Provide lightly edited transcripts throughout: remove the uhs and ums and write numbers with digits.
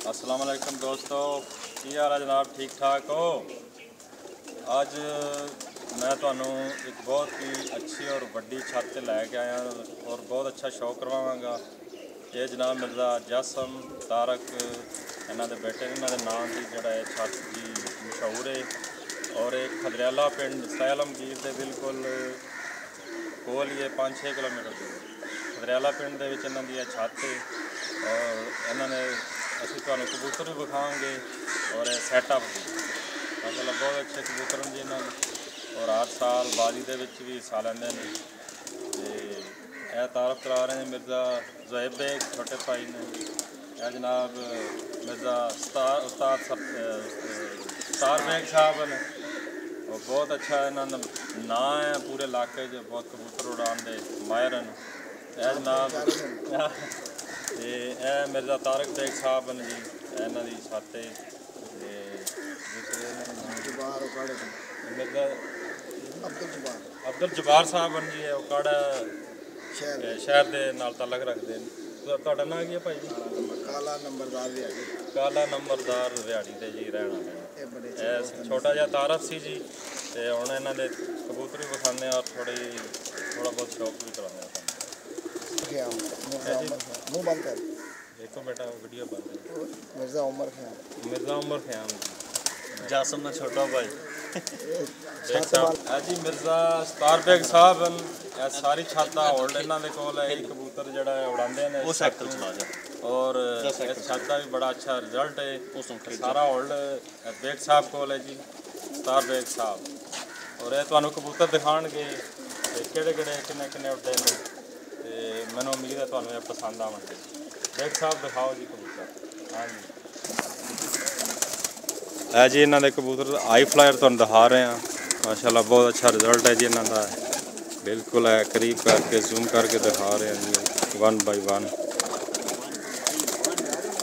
अस्सलाम वालेकुम दोस्तों, की हाल है जनाब? ठीक ठाक हो? आज मैं ਤੁਹਾਨੂੰ एक बहुत ही अच्छी और वड्डी छत लैके आया और बहुत अच्छा शौक करवावांगा। ये जनाब मिर्ज़ा जासम तारक इन्हों के बेटे ने, इन्हों के नाम की जड़ा छत जी मशहूर है और एक खदरियाला पिंड सैलमगीर के बिल्कुल कोल ही 5-6 किलोमीटर दूर खदरियाला पिंड के इन्हों की छत है और इन्होंने ਅਸੀਂ ਤੁਹਾਨੂੰ कबूतर भी विखाएंगे और सैटअप भी माशाल्लाह बहुत अच्छे कबूतर हैं जी इन्होंने और हर साल बाजी के भी हिस्सा लेंगे हैं। तो यह तारफ करा रहे हैं मिर्ज़ा ज़ुहैब बेग छोटे भाई ने, यह जनाब मिर्ज़ा उस्ताद सत्तार बेग साहब ने और बहुत अच्छा इन्होंने नाँ है पूरे इलाके बहुत कबूतर उड़ान के माहिर हैं। यह जनाब ये मिर्ज़ा तारक बेग साहब ने जी इन्हों की छत मिर्ज़ा अब्दुल जब्बार साहब हैं जी उकाड़ा शहर के नाल तलक रखते हैं। ਤੁਹਾਡਾ ਨਾਂ ਕੀ ਹੈ ਭਾਈ ਜੀ? ਕਾਲਾ ਨੰਬਰਦਾਰ ਰਿਹਾੜੀ ਦੇ ਜੀ ਰਹਿਣ ਵਾਲੇ ਇਹ ਛੋਟਾ ਜਿਹਾ ਤਾਰਫ ਸੀ ਜੀ ਤੇ ਹੁਣ ਇਹਨਾਂ ਦੇ ਕਬੂਤਰ ਵੀ ਵਿਖਾਉਂਦੇ ਆ ਔਰ ਥੋੜਾ ਬਹੁਤ ਸ਼ੌਕ ਵੀ ਕਰਾਉਂਦੇ ਆ ਤੁਹਾਨੂੰ। मुँह बंद कर। देखो बेटा वीडियो बंद है। मिर्ज़ा उमर ख़याम जासम ना छोटा भाई जी मिर्ज़ा सतार बेग साहब हैं। सारी छत्ता होल्ड इन्हों के कोल है। कबूतर जड़ा उड़ाते हैं वो सेक्टर चला जा और इस छत का भी बड़ा अच्छा रिजल्ट है। सारा होल्ड बेग साहब कोल है जी सतार बेग साहब और ये तुहानू कबूतर दिखाएंगे किहड़े किन्ने किन्ने उड्डे ने ते मैनूं उम्मीद है तुहानू पसंद आवेंगे। बेग साहब दिखाओ जी कबूतर। हाँ जी है जी इन्हों के कबूतर आई फ्लायर तुहानू दिखा रहे हैं माशाल्लाह बहुत अच्छा रिजल्ट है जी इन्हों का बिल्कुल है करीब करके जूम करके दिखा रहे हैं जी 1 बाय 1।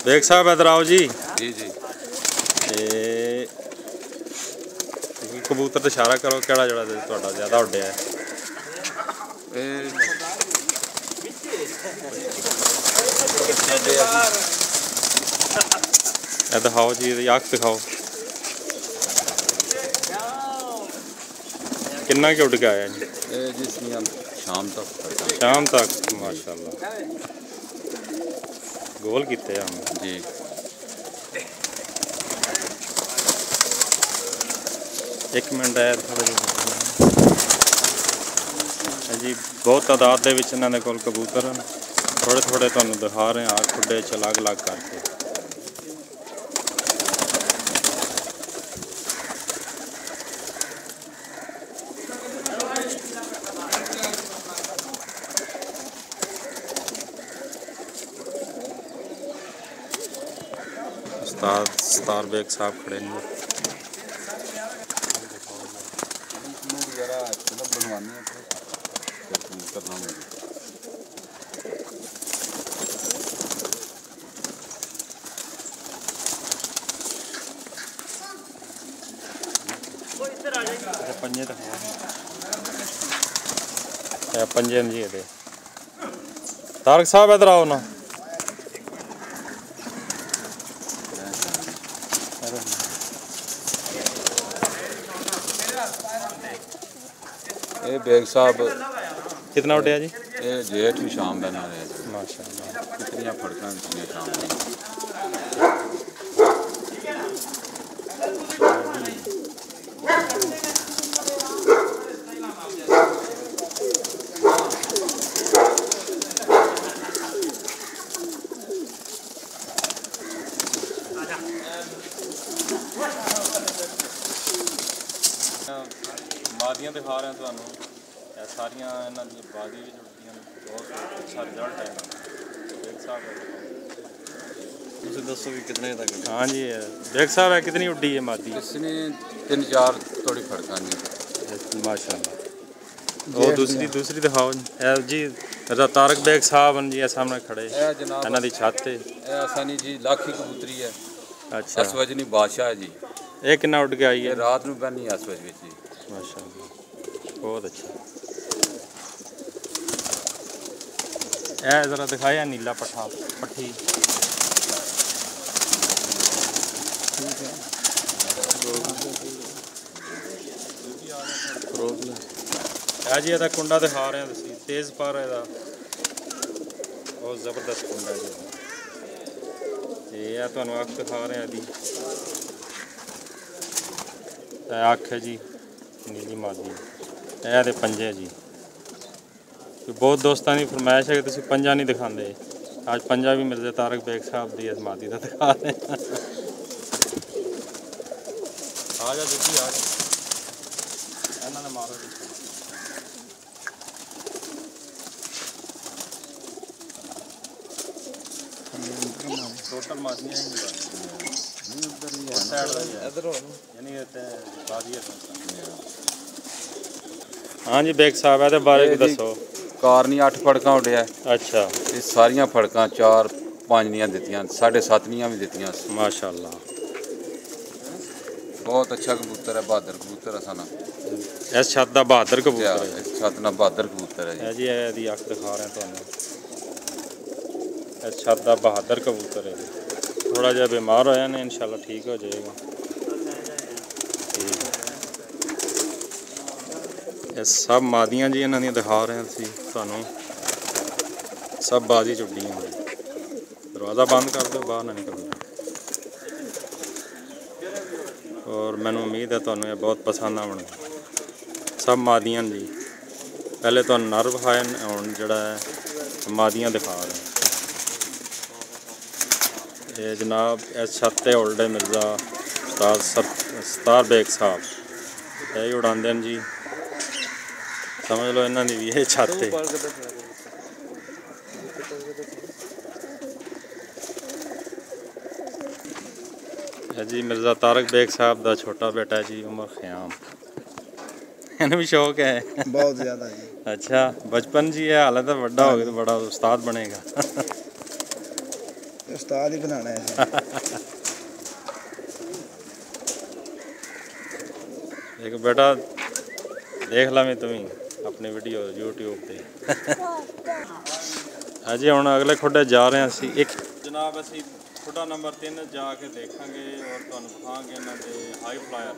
बेग साहब इधर आओ जी। जी जी कबूतर तो इशारा करो केड़ा जड़ा तुहाडा ज़्यादा उड्डिया है। दिखाओ जी अख दिखाओ किन्ना के उड़ के आया जी? शाम तक माशाल्लाह गोल किते हम जी। एक मिनट है जी बहुत तादाद के इन्होंने कोल कबूतर हैं थोड़े थोड़े तुहानू दिखा रहे हैं खुडे च अलग अलग करके। सतार बेग साहब खड़े हैं। पंजे पंजे जी ये तारक साहब इधर आओ ना। ये बेग साहब कितना उठिया जी? ये जेठ भी शाम बना रहे हैं माशाल्लाह कितनी फड़क शाम बादियाँ दिखा रहे हैं तुहानू सारिया इन्हों दी बादी भी जुड़ती बहुत अच्छा रिजल्ट है। बेग साहब दसो भी कितने तक? हाँ जी बेग साहब है कितनी उड्डी है मादी? इसने 3-4 थोड़ी फड़का नहीं माशाल्लाह। और दूसरी दिखाओ जी तारक बेग साहब हैं जी सामने खड़े इन्हों की छत है आसानी जी लाखी कबूतरी है। अच्छा असवजनी बादशाह है जी। ये कितना उड़ के आई है? रात में बनी असवज में जी माशाल्लाह बहुत अच्छा। यह ज़रा दिखाया नीला पट्ठा पट्ठी है जी। कुंडा दिखा रहे हैं तुसीं तेज़ पर है, बहुत ज़बरदस्त कुंडा जी। ये तुहानूं अख दिखा रहे हैं दी अख है जी नीली मादी। यह ते पंजे जी। बहुत दोस्तों की फरमाइश है कि तुसीं पंजा नहीं दिखाते, आज पंजा भी मिर्ज़ा तारक बेग साहब की इस मादी का दिखा रहे हैं। आ जा जी आ जा, इन्होंने मारो जी। टोटल मादियाँ हाँ जी बेग साहब है बारे दसो। कार नहीं 8 फड़कां उड्या। अच्छा ये सारियां फड़कां 4-5 दियां दित्तियां, 7.5 दियां भी दित्तियां। माशाअल्लाह बहुत अच्छा कबूतर है, बहादुर कबूतर है साना। इस छत का बहादुर कबूतर है, इस छत ना बहादुर कबूतर है जी। जी अख दिखा रहे हैं तुहानूं, इस छत का बहादुर कबूतर है। थोड़ा जिहा बीमार होया ने, इंशाल्लाह ठीक हो जाएगा। ये सब मादियां जी इन्हां दी दिखा रहे हैं असीं तुहानूं, सब बाजी चुड्डियां। दरवाज़ा बंद कर दो, बाहर ना निकलो। और मैनूं उम्मीद है तुहानूं ये बहुत पसंद आउणगे। सब मादियां जी। पहले तुहानूं नर विखाए, हुण जिहड़ा है मादियां दिखा रहे हैं। ये जनाब इस छत ते उल्डे मिर्ज़ा सत्तार बेग साहब यही उड़ाते हैं जी। समझ लो इन्हों की भी ये छत है। जी मिर्ज़ा तारक बेग साहब का छोटा बेटा है जी, उमर ख़याम। इन्हें भी शौक है बहुत ज़्यादा जी। अच्छा बचपन जी है, हाल तो बड़ा हो गया तो बड़ा उस्ताद बनेगा। उस्ताद ही बनाना है। एक बेटा देख ला मैं तुम्हें अपनी वीडियो यूट्यूब पे। हाँ जी हुण अगले खुडे जा रहे हैं असी। एक जनाब असी खुडा नंबर 3 जाके देखांगे और तुहानूं दिखांगे इन्हां दे हाई फ्लायर।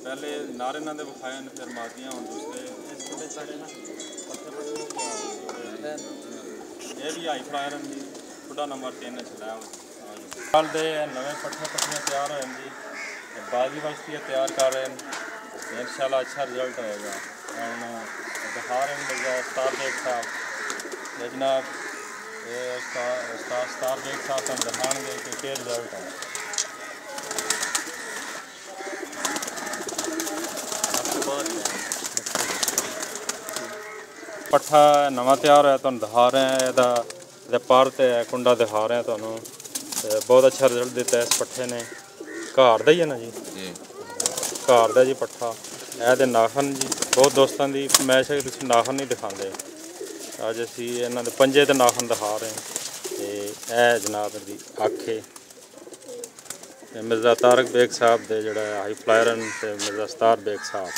पहले नार इन्हां दे विखाए ने, फिर मादियां हुण दूसरे इस खुडे साडे ना ये भी हाई फ्लायर हैं जी। खुडा नंबर 3 चलाया साल दे नवे पट्ठे पट्टियां तैयार हो जी, बाजी वास्ते तैयार कर रहे हैं। इंशाल्लाह अच्छा रिजल्ट होएगा। हम दिखा रहे हैं मिर्ज़ा सत्तार बेग साहब ये जनाब, ये उस्ताद सत्तार बेग साहब तुहानूं दिखाएंगे कि क्या रिजल्ट है। पट्ठा नवा तैयार होया तुहानूं दिखा रहे हैं। ਇਹਦਾ पर ते कुंडा दिखा रहे हैं तुहानूं। बहुत अच्छा रिजल्ट दिता है इस पट्ठे ने। घर का ही है ना जी? घर का जी पट्ठा। यह तो नाखन जी, बहुत दोस्तों की फरमाइश है कि तुसीं नाखन नहीं दिखाते। अज असी इन्हां दे पंजे ते नाखन दिखा रहे हैं। तो यह जनाब दी अख है मिर्ज़ा तारक बेग साहब दे जिहड़ा हाई फ्लायर ते मिर्ज़ा सत्तार बेग साहब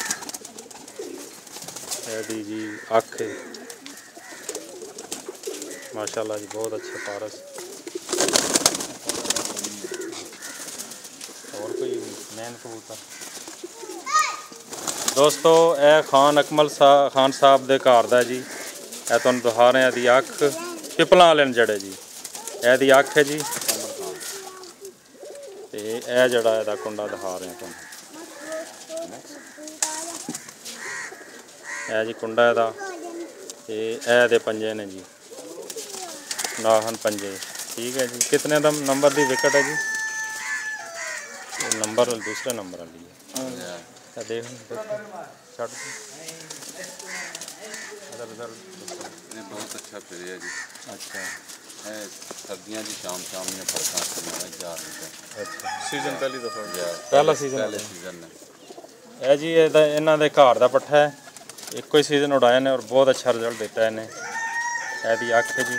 यदी जी अख है। माशाअल्लाह जी बहुत अच्छे पारस। और कोई मैन कबूतर दोस्तों यह खान अकमल खान साहब के घर का जी। यह तुहानूं दिखा रहे हैं दी अख पिपलां वाले ने जड़े जी। यह दी अख है जी। तो यह जड़ा इहदा कुंडा दिखा रहे हैं तुहानूं। यह जी कुंडा इहदा ते यह दे पंजे ने जी, नाखन पंजे। ठीक है जी। कितने नंबर की विकेट है जी? नंबर दूसरे नंबर वाली है। देख छड़ बहुत अच्छा फिर जी। अच्छा सर्दियों की शाम में फड़का। अच्छा सीजन पहली दफा पहला सीजन है जी। इन्हों के घर का पट्ठा है, एको ही सीजन उड़ाए ने और बहुत अच्छा रिजल्ट दिता है इन्हें। यदी अख है जी।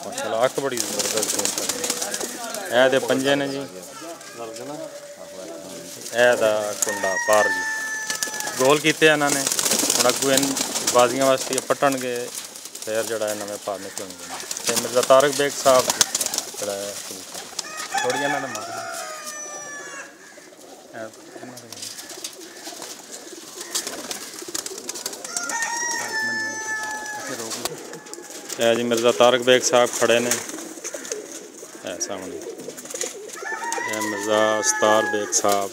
माशाल्लाह अख बड़ी जबरदस्त। यह दे पंजे ने जी। यदा कुंडा पार जी गोल किए इन्होंने। हम अगू इन बाजियां वास्ते पट्टन गए, फिर जड़ा नवे पार निकलेंगे। तो मिर्ज़ा तारक बेग साहब ਚੜਾਇਆ ਥੋੜੀ ਇਹਨਾਂ ਨੇ ਮਾਰ ਇਹ ਜੀ ਮਿਰਜ਼ਾ ਤਾਰਕ ਬੇਗ ਸਾਹਿਬ ਖੜੇ ਨੇ ਇਹ ਸਾਹਮਣੇ। ਇਹ ਮਿਰਜ਼ਾ ਸਤਾਰ ਬੇਗ ਸਾਹਿਬ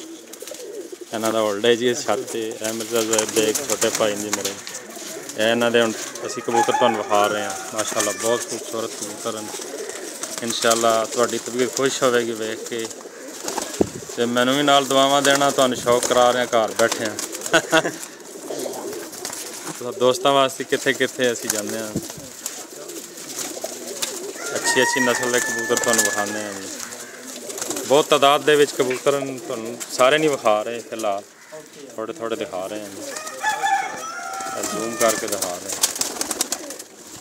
ਇਹਨਾਂ ਦਾ ਹੋਲਡ ਹੈ ਜੀ ਇਸ ਛੱਤ ਤੇ। ਇਹ ਮਿਰਜ਼ਾ ਜ਼ੈਦ ਬੇਗ ਛੋਟੇ ਭਾਈ ਨੇ ਮੇਰੇ। ਇਹ ਇਹਨਾਂ ਦੇ ਹੁਣ ਅਸੀਂ ਕਬੂਤਰ ਤੁਹਾਨੂੰ ਵਿਖਾ ਰਹੇ ਹਾਂ। ਮਾਸ਼ਾਅੱਲਾ ਬਹੁਤ ਖੂਬਸੂਰਤ ਕਬੂਤਰ ਹਨ। ਇਨਸ਼ਾਅੱਲਾ ਤੁਹਾਡੀ ਤਬੀਅਤ ਖੁਸ਼ ਹੋਵੇਗੀ ਵੇਖ ਕੇ, ਤੇ ਮੈਨੂੰ ਵੀ ਨਾਲ ਦੁਆਵਾਂ ਦੇਣਾ। ਤੁਹਾਨੂੰ ਸ਼ੌਕ ਕਰਾ ਰਹੇ ਹਾਂ ਘਰ ਬੈਠੇ ਹਾਂ। ਦੋਸਤਾਂ ਵਾਸਤੇ ਕਿੱਥੇ ਕਿੱਥੇ ਅਸੀਂ ਜਾਂਦੇ ਹਾਂ। ਅੱਛੀ ਨਸਲ ਦੇ ਕਬੂਤਰ ਤੁਹਾਨੂੰ ਵਿਖਾਉਂਦੇ ਹਾਂ ਜੀ। ਬਹੁਤ ਤਾਦਾਦ ਦੇ ਵਿੱਚ ਕਬੂਤਰ ਤੁਹਾਨੂੰ ਸਾਰੇ ਨਹੀਂ ਵਿਖਾ ਰਹੇ ਫਿਲਹਾਲ, ਥੋੜੇ ਥੋੜੇ ਦਿਖਾ ਰਹੇ ਹਾਂ ਜੀ, ਜ਼ੂਮ ਕਰਕੇ ਦਿਖਾ ਰਹੇ ਹਾਂ।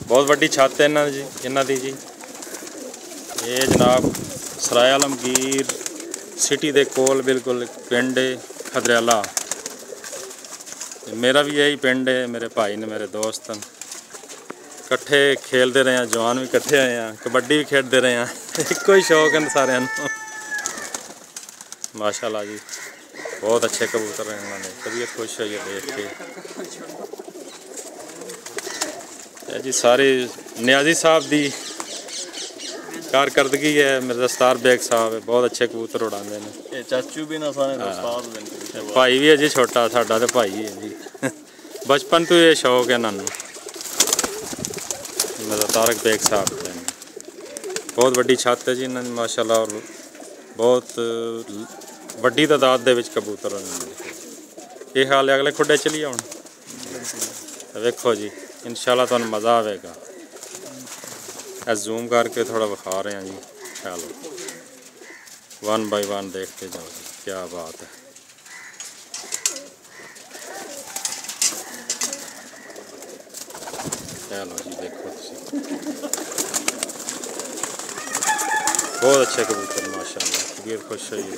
ਬਹੁਤ ਵੱਡੀ ਛੱਤ ਹੈ ਇਹਨਾਂ ਦੀ ਜੀ। ਇਹ ਜਨਾਬ ਸਰਾਏ ਆਲਮਗੀਰ ਸਿਟੀ ਦੇ ਕੋਲ ਬਿਲਕੁਲ ਪਿੰਡ ਖਦਰਿਆਲਾ। मेरा भी यही पिंड है। मेरे भाई ने मेरे दोस्त हैं, इकट्ठे खेलते रहे हैं, जवान भी इकट्ठे आए हैं, कबड्डी भी खेलते रहे हैं। एको ही शौक है सारे माशाल्लाह जी। बहुत अच्छे कबूतर हैं, उन्होंने तबीयत खुश हुई है देख के जी। सारे नियाजी साहब की कारकर्दगी है। मिर्जा सतार बेग साहब बहुत अच्छे कबूतर उड़ाते हैं। चाचू भी ना सारे भाई भी है जी छोटा साडा तो भाई है जी। बचपन तो ये शौक है इन्होंने। मिर्जा तारक बेग साहब बहुत वड्डी छत है जी इन्होंने माशाल्लाह, और बहुत वड्डी तादाद दे विच कबूतर होने। ये हाल है अगले खुडे चलिए हुण वेखो जी, इंशाल्लाह तुहानूं मज़ा आवेगा। जूम करके थोड़ा विखा रहे हैं जी। चलो 1 बाय 1 देखते जाओ जी, क्या बात है। चलो जी देखो बहुत अच्छे कबूतर माशाल्लाह, तबीयत खुश हुई है।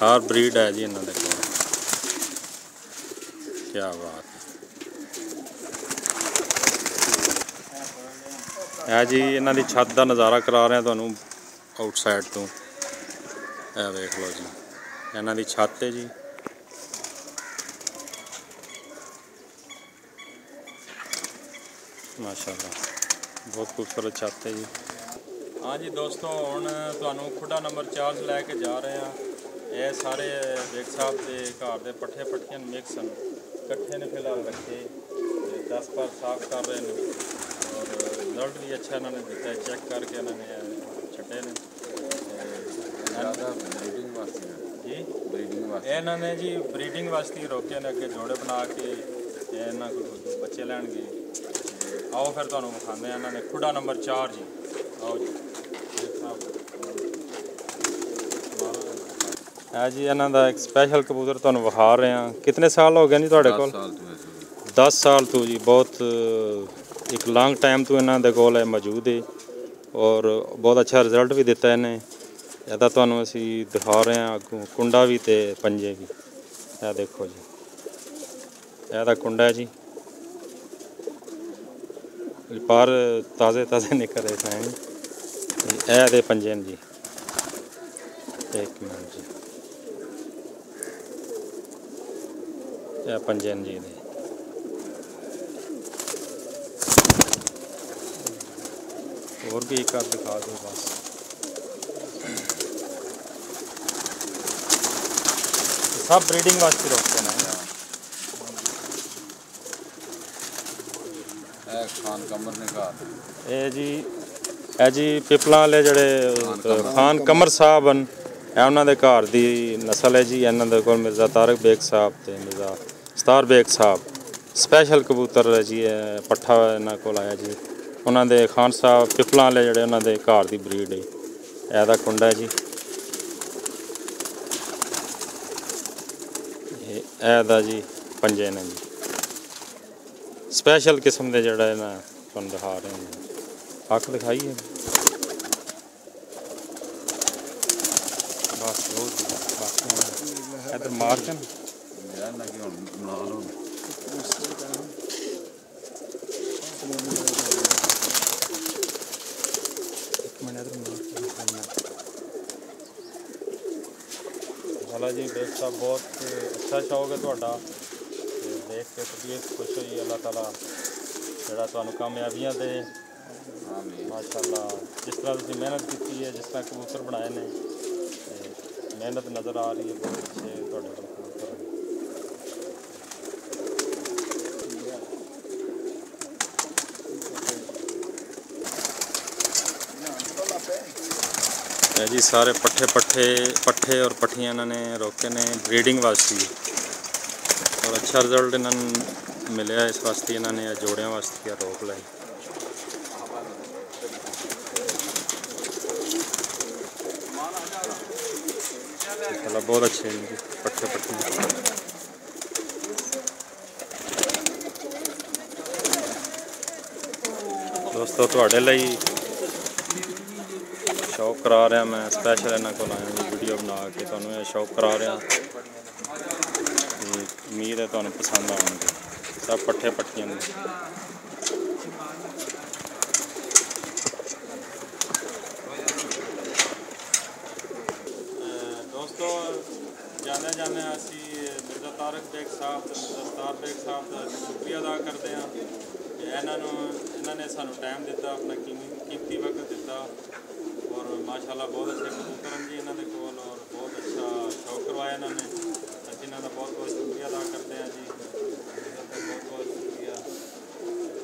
हर ब्रीड है जी इन्होंने, क्या बात है जी। इन्हों की छत का नज़ारा करा रहे हैं तुहानूं आउटसाइड तो। यह देख लो जी, इन्हों की छत है जी। माशाल्लाह बहुत खूबसूरत छत है जी। हाँ जी दोस्तों, हुण तुहानूं खुडा नंबर 4 लैके जा रहे हैं। ये सारे बेग साहब के घर के पट्ठे पट्ठियां मिक्स हैं, इकट्ठे ने फिलहाल रखे 10 बार साफ कर रहे हैं, और रिजल्ट भी अच्छा इन्होंने दिता है। चेक करके इन्होंने छटे ने जी इन्होंने जी ब्रीडिंग वास्ते रोके ने, अगे जोड़े बना के इन्होंने को बच्चे लैणगे। आओ फिर तुहानूं विखांदे हैं। इन्होंने खुडा नंबर 4 जी। आओ जी है जी। इन्हों का एक स्पैशल कबूतर तुहानूं विखा रहे हैं। कितने साल हो गए जी तुहाडे कोल? 10 साल तो जी। बहुत एक लॉन्ग टाइम तो इन्हों दे कोल मौजूद है, और बहुत अच्छा रिजल्ट भी दिता इन्हें। यदा तुहानूं असीं दिखा रहे हैं अगों कुंडा भी ते पंजे भी। यह देखो जी, यह कुंडा है जी, पर ताज़े ताज़े निकल रहे हैं। यह दे पंजे जी। एक मिनट जी, यह पंजे जी दे। और भी एक आध दिखा दो बस। सब ब्रीडिंग वास्ते रखते हैं। खान कमर ने कहा ये जी पिपला वाले जड़े खान कमर साहब हैं, उन्होंने घर की नस्ल है जी। इन्होंने को मिर्जा तारक बेग साहब ते मिर्जा सतार बेग साहब स्पैशल कबूतर है जी। पट्ठा इन्होंने को आया जी। उन्होंने खान साहब पिपला वाले जड़े उन्होंने घर की ब्रीड है। यह कुंडा है जी। यह जी पंजे ने जी, स्पैशल किस्म के जड़ा है ना तुहानूं दिखा रहे हैं। अख दिखाइए बस। इधर मार के बेग साहब बहुत अच्छा शौक है तुहाडा ते देख के तबीयत खुश होई। अल्लाह ताला जिहड़ा तुहानूं कामयाबियां दे माशाअल्लाह। जिस तरह तुसीं मेहनत की है, जिस तरह कबूतर बनाए ने मेहनत नज़र आ रही है, बहुत अच्छे तुहाडे कोल कबूतर हैं। है जी सारे पट्ठे और पट्ठियाँ इन्होंने रोके ने ब्रीडिंग वास्ते और अच्छा रिजल्ट इन्होंने मिले इस वास्ते इन्होंने जोड़ियों वास्ते रोक लाए। मतलब बहुत अच्छे हैं पट्ठियाँ। दोस्तों तुहाडे लई शौक करा रहा मैं स्पैशल इन्होंने को आया जी वीडियो बना के तुहानूं ये शौक करा रहा। उम्मीद है तुहानूं पसंद आउणगे। सब पट्ठे पट्टियां ने। दोस्तों जाने जाने असी मिर्ज़ा तारक बेग साहब दस्तार बेग साहब का शुक्रिया अदा करते हैं। इन्होंने सानू टाइम दिता, अपना कीमती वक्त दिता और माशाल्लाह बहुत अच्छे कबूतर हैं जी इन्होंने कोल और बहुत अच्छा शौक करवाया इन्होंने। असीं इन्हों का बहुत बहुत शुक्रिया अदा करते हैं जी। बहुत बहुत शुक्रिया।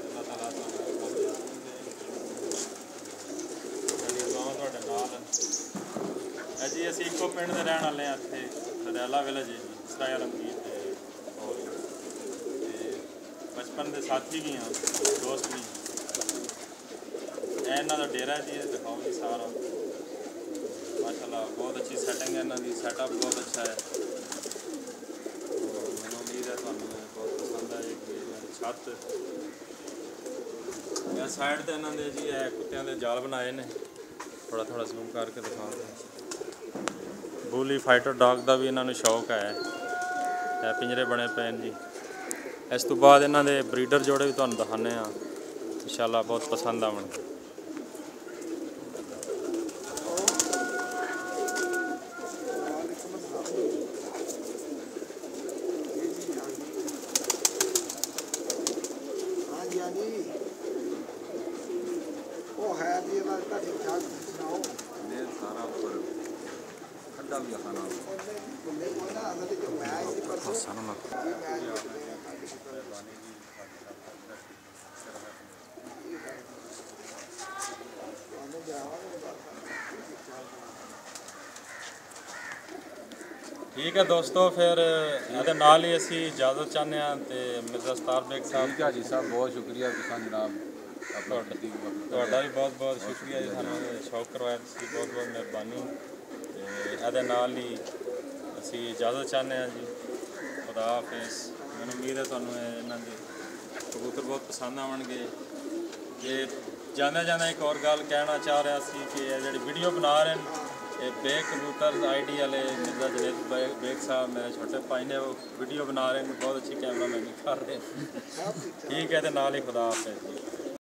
अल्लाह ताला साडी दुआवां तुहाडे नाल है जी। असीं इक्को पिंड दे रहण वाले हैं, इत्थे रैला विलेज है जी, सराय आलमगीर और बचपन के साथी भी हैं, दोस्त भी। इन्हों का डेरा है जी, दिखाओ जी सारा माशाल्लाह बहुत अच्छी सेटिंग है, इन्हों की सैटअप बहुत अच्छा है। मैंने उम्मीद है तुहानूं बहुत पसंद आएगी। छत या साइड तो इन्होंने जी कुत्तियां के जाल बनाए ने, थोड़ा थोड़ा जूम करके दिखा दें। बुली फाइटर डॉग का भी इन्होंने शौक है, पिंजरे बने पे जी। इस तो बाद इन्हों के ब्रीडर जोड़े भी तुहानूं दिखाने इंशाअल्लाह बहुत पसंद आउणगे। ठीक है दोस्तों, फिर ये नाल ही असी इजाजत चाहते हैं तो मिर्ज़ा अस्तार बेग साहब ठीक है जी साहब, बहुत शुक्रिया जनाब। ਤੁਹਾਡਾ ਵੀ ਬਹੁਤ ਬਹੁਤ ਸ਼ੁਕਰੀਆ ਜੀ, ਸਾਨੂੰ ਸ਼ੌਕ ਕਰਵਾਇਆ ਤੁਸੀਂ, ਬਹੁਤ ਬਹੁਤ ਮਿਹਰਬਾਨੀ। ਤੇ ਇਹਦੇ ਨਾਲ ਹੀ ਅਸੀਂ ਇਜਾਜ਼ਤ ਚਾਹੁੰਦੇ ਹਾਂ ਜੀ। ਖੁਦਾ ਹਾਫਿਜ਼। ਮੈਨੂੰ ਉਮੀਦ ਹੈ ਤੁਹਾਨੂੰ ਇਹਨਾਂ ਦੇ ਕਬੂਤਰ ਬਹੁਤ ਪਸੰਦ ਆਉਣਗੇ। ਤੇ ਜਾਂਦੇ ਜਾਂਦੇ ਇੱਕ ਹੋਰ ਗੱਲ ਕਹਿਣਾ ਚਾਹ ਰਿਹਾ ਸੀ ਕਿ ਇਹ ਜਿਹੜੀ ਵੀਡੀਓ ਬਣਾ ਰਹੇ ਨੇ ਇਹ बेग कबूतर ID वाले मिर्ज़ा जनेद बेग साहब मेरे छोटे भाई ने वो वीडियो बना रहे हैं, बहुत अच्छी कैमरा मैन कर रहे हैं। ठीक है तो नाल ही खुदा हाफिज़ जी।